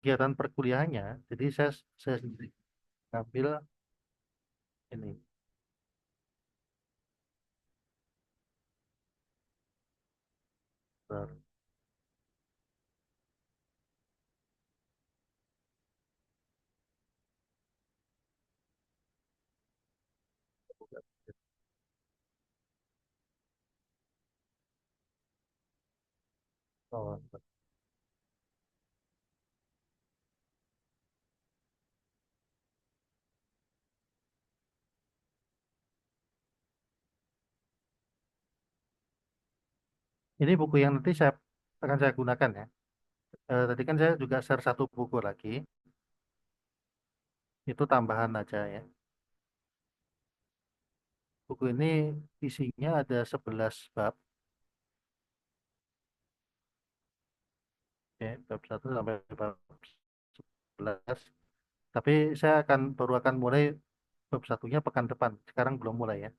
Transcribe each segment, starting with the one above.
kegiatan perkuliahannya. Jadi saya sendiri ngambil ini. Bentar. Oh, ini buku yang nanti akan saya gunakan ya. Tadi kan saya juga share satu buku lagi, itu tambahan aja ya. Buku ini isinya ada 11 bab, ya, bab 1 sampai bab 11. Tapi saya baru akan mulai bab satunya pekan depan. Sekarang belum mulai ya.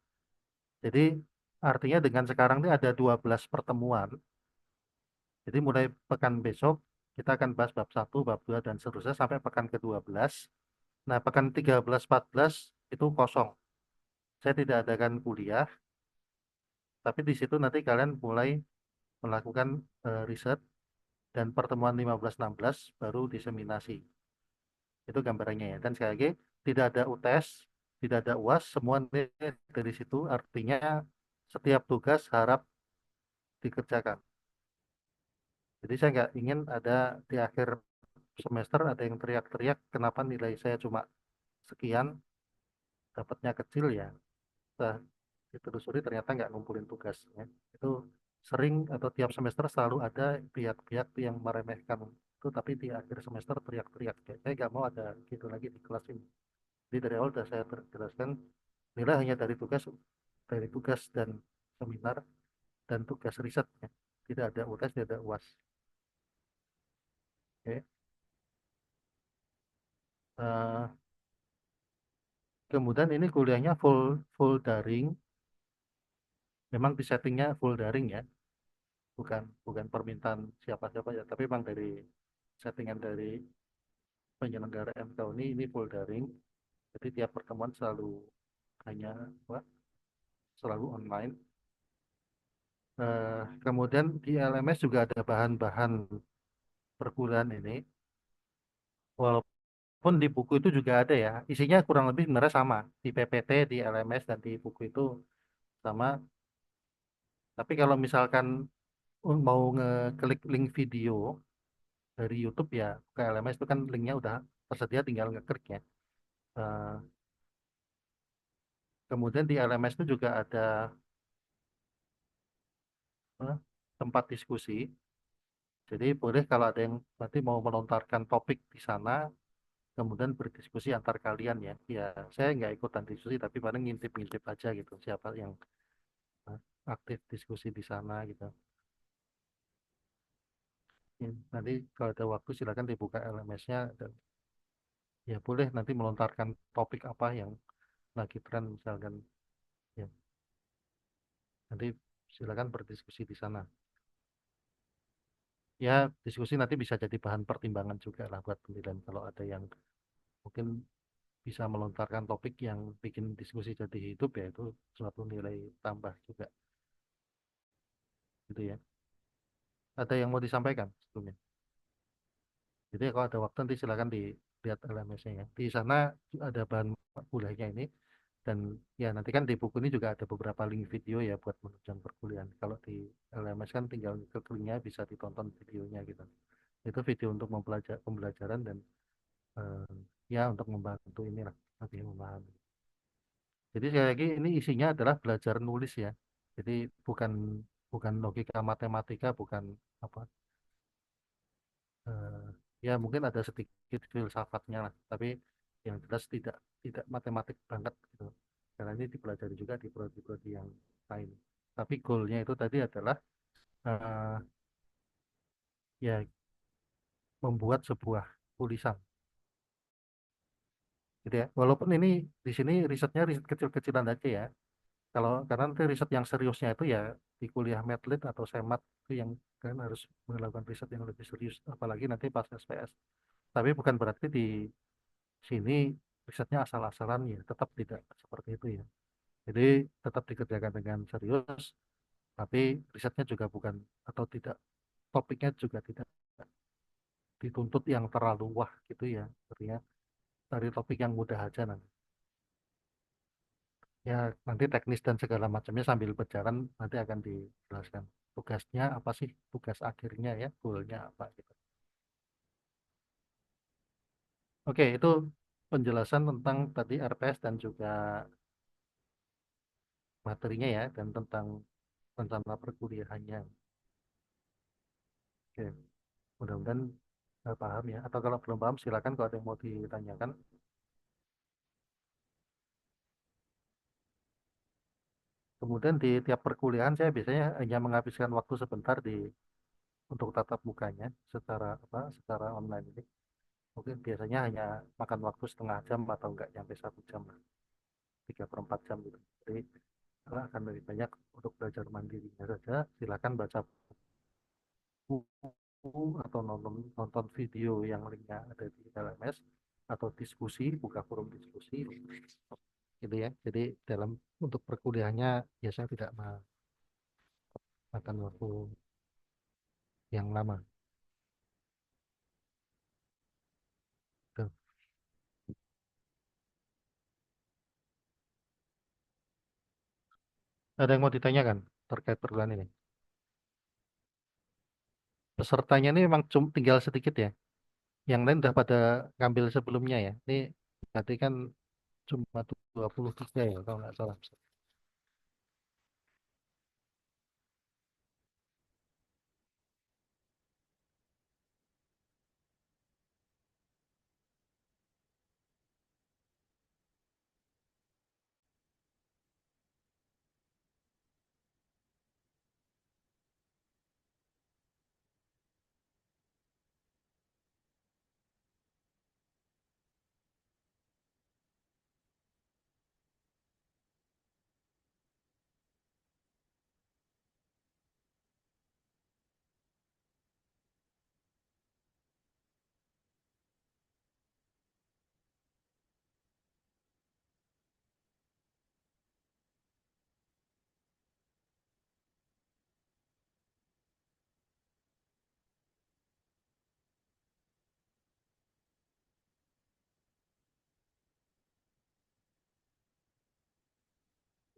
Jadi artinya dengan sekarang ini ada 12 pertemuan. Jadi mulai pekan besok kita akan bahas bab satu, bab 2 dan seterusnya sampai pekan ke-12. Nah, pekan 13, 14 itu kosong. Saya tidak adakan kuliah, tapi di situ nanti kalian mulai melakukan riset dan pertemuan 15, 16 baru diseminasi. Itu gambarannya ya. Dan sekali lagi tidak ada UTS, tidak ada UAS, semua dari situ artinya setiap tugas harap dikerjakan. Jadi saya nggak ingin ada di akhir semester ada yang teriak-teriak kenapa nilai saya cuma sekian, dapatnya kecil ya. Nah, ditelusuri ternyata nggak ngumpulin tugasnya. Itu sering atau tiap semester selalu ada pihak-pihak yang meremehkan itu, tapi di akhir semester teriak-teriak. Saya nggak mau ada gitu lagi di kelas ini. Jadi dari awal sudah saya jelaskan nilai hanya dari tugas dan seminar dan tugas riset ya. Tidak ada UTS, tidak ada UAS. Oke. Eh, Kemudian ini kuliahnya full full daring. Memang di settingnya full daring ya, bukan bukan permintaan siapa-siapa ya, tapi memang dari settingan dari penyelenggara MK ini full daring. Jadi tiap pertemuan hanya apa, selalu online. Kemudian di LMS juga ada bahan-bahan perkuliahan ini. Walaupun di buku itu juga ada ya, isinya kurang lebih sebenarnya sama di PPT, di LMS dan di buku itu sama. Tapi kalau misalkan mau ngeklik link video dari YouTube ya ke LMS itu kan linknya udah tersedia, tinggal ngeklik ya. Eh, Kemudian di LMS itu juga ada eh, tempat diskusi. Jadi boleh kalau ada yang nanti mau melontarkan topik di sana, kemudian berdiskusi antar kalian ya. Ya, saya nggak ikutan diskusi, tapi paling ngintip-ngintip aja gitu. Siapa yang eh, aktif diskusi di sana gitu. Ya, nanti kalau ada waktu silakan dibuka LMS-nya dan ya boleh nanti melontarkan topik apa yang lagi tren misalkan ya. Nanti silakan berdiskusi di sana. Ya, diskusi nanti bisa jadi bahan pertimbangan juga lah buat penilaian kalau ada yang mungkin bisa melontarkan topik yang bikin diskusi jadi hidup ya itu suatu nilai tambah juga gitu ya. Ada yang mau disampaikan sebelumnya? Jadi kalau ada waktu nanti silakan dilihat LMS-nya ya. Di sana ada bahan kuliahnya ini dan ya nanti kan di buku ini juga ada beberapa link video ya buat menunjang perkuliahan. Kalau di LMS kan tinggal ke linknya bisa ditonton videonya gitu. Itu video untuk pembelajaran dan eh, ya untuk membantu inilah lebih memahami. Jadi sekali lagi ini isinya adalah belajar nulis ya. Jadi bukan bukan logika matematika, bukan apa eh, ya mungkin ada sedikit filsafatnya lah, tapi yang jelas tidak tidak matematik banget gitu. Karena ini dipelajari juga di prodi-prodi yang lain. Tapi goalnya itu tadi adalah eh, ya membuat sebuah tulisan gitu ya. Walaupun ini di sini risetnya riset kecil-kecilan aja ya. Kalau karena nanti riset yang seriusnya itu ya di kuliah medlit atau semat itu yang kan harus melakukan riset yang lebih serius, apalagi nanti pas SPS. Tapi bukan berarti di sini risetnya asal-asalan ya, tetap tidak seperti itu ya. Jadi tetap dikerjakan dengan serius, tapi risetnya juga bukan atau tidak topiknya juga tidak dituntut yang terlalu wah gitu ya. Artinya dari topik yang mudah aja nanti. Ya nanti teknis dan segala macamnya sambil berjalan nanti akan dijelaskan. Tugasnya apa sih? Tugas akhirnya ya, goalnya apa gitu. Oke, itu penjelasan tentang tadi RPS dan juga materinya ya, dan tentang rencana perkuliahannya. Oke, mudah-mudahan paham ya. Atau kalau belum paham silakan kalau ada yang mau ditanyakan. Kemudian di tiap perkuliahan saya biasanya hanya menghabiskan waktu sebentar untuk tatap mukanya secara online ini. Mungkin biasanya hanya makan waktu setengah jam atau enggak sampai 1 jam lah, 3/4 jam gitu. Jadi kalau akan lebih banyak untuk belajar mandirinya saja, silakan baca buku atau nonton nonton video yang linknya ada di LMS atau diskusi, buka forum diskusi gitu ya. Jadi dalam untuk perkuliahannya biasanya tidak makan waktu yang lama. Tuh. Ada yang mau ditanyakan terkait perkuliahan ini? Pesertanya ini memang tinggal sedikit ya. Yang lain udah pada ngambil sebelumnya ya. Ini berarti kan cuma 23 ya kalau nggak salah.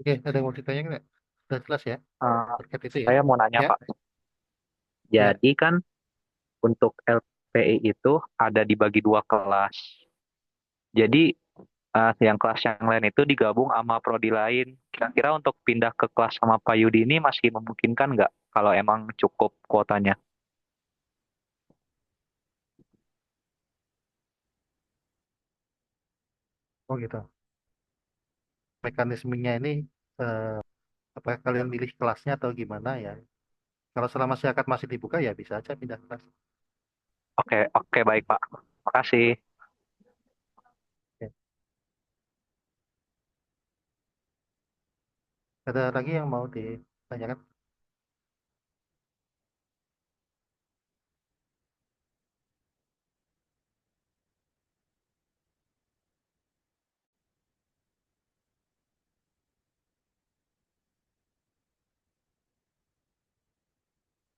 Oke, ada yang mau ditanya nggak? Sudah jelas ya Eh, terkait itu ya? saya mau nanya Ya, Pak, ya. jadi kan untuk LPI itu ada dibagi dua kelas. Jadi yang kelas yang lain itu digabung sama prodi lain. Kira-kira untuk pindah ke kelas sama Pak Yudi ini masih memungkinkan nggak kalau emang cukup kuotanya? Oh gitu. Mekanismenya ini apa kalian milih kelasnya atau gimana ya? Kalau selama masyarakat masih dibuka ya bisa aja pindah kelas. Oke, oke baik Pak. Makasih. Oke. Ada lagi yang mau ditanyakan?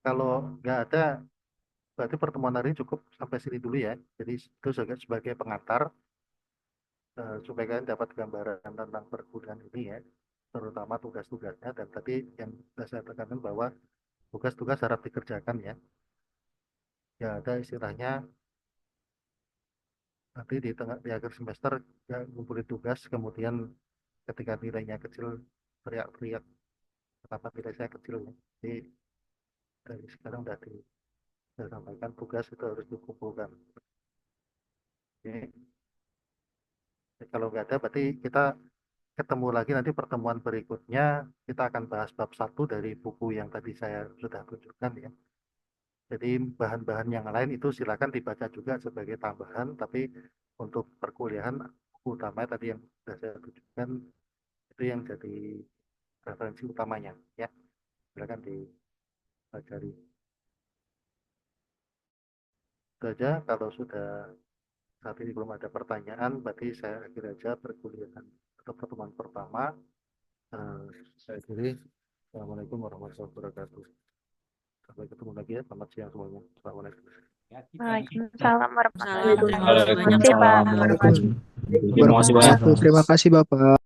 Kalau nggak ada, berarti pertemuan hari ini cukup sampai sini dulu ya. Jadi itu sebagai pengantar supaya kalian dapat gambaran tentang perkuliahan ini ya, terutama tugas-tugasnya dan tadi yang sudah saya tekankan bahwa tugas-tugas harap dikerjakan ya. Ya ada istilahnya nanti di akhir semester ya ngumpulin tugas, kemudian ketika nilainya kecil teriak-teriak kenapa nilai saya kecil ya. Jadi dari sekarang saya sampaikan tugas itu harus dikumpulkan. Oke. Kalau nggak ada berarti kita ketemu lagi nanti pertemuan berikutnya kita akan bahas bab 1 dari buku yang tadi saya sudah tunjukkan ya. Jadi bahan-bahan yang lain itu silakan dibaca juga sebagai tambahan, tapi untuk perkuliahan buku utama tadi yang sudah saya tunjukkan itu yang jadi referensi utamanya ya. Silakan dipelajari. Itu aja kalau sudah Saat ini belum ada pertanyaan, berarti saya akhiri aja perkuliahan atau pertemuan pertama. Eh, saya akhiri. Assalamualaikum warahmatullahi wabarakatuh. Sampai ketemu lagi ya. Selamat siang semuanya. Assalamualaikum. Waalaikumsalam warahmatullahi Waalaikumsalam wabarakatuh. Terima kasih, warahmatullahi Pak. wabarakatuh. Terima kasih, Pak. Terima kasih, Bapak.